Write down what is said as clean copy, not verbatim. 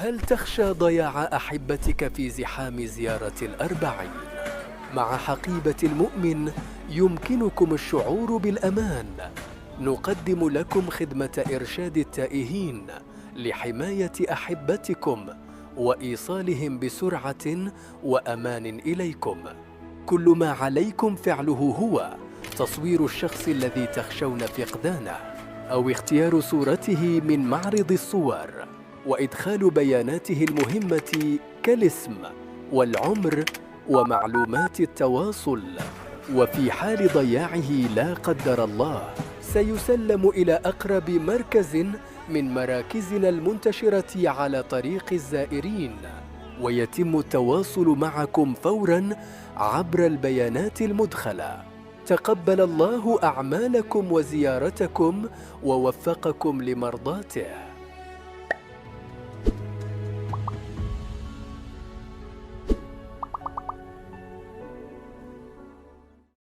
هل تخشى ضياع أحبتك في زحام زيارة الأربعين؟ مع حقيبة المؤمن يمكنكم الشعور بالأمان. نقدم لكم خدمة إرشاد التائهين لحماية أحبتكم وإيصالهم بسرعة وأمان إليكم. كل ما عليكم فعله هو تصوير الشخص الذي تخشون فقدانه أو اختيار صورته من معرض الصور وإدخال بياناته المهمة كالاسم والعمر ومعلومات التواصل. وفي حال ضياعه لا قدر الله سيسلم إلى أقرب مركز من مراكزنا المنتشرة على طريق الزائرين، ويتم التواصل معكم فوراً عبر البيانات المدخلة. تقبل الله أعمالكم وزيارتكم ووفقكم لمرضاته.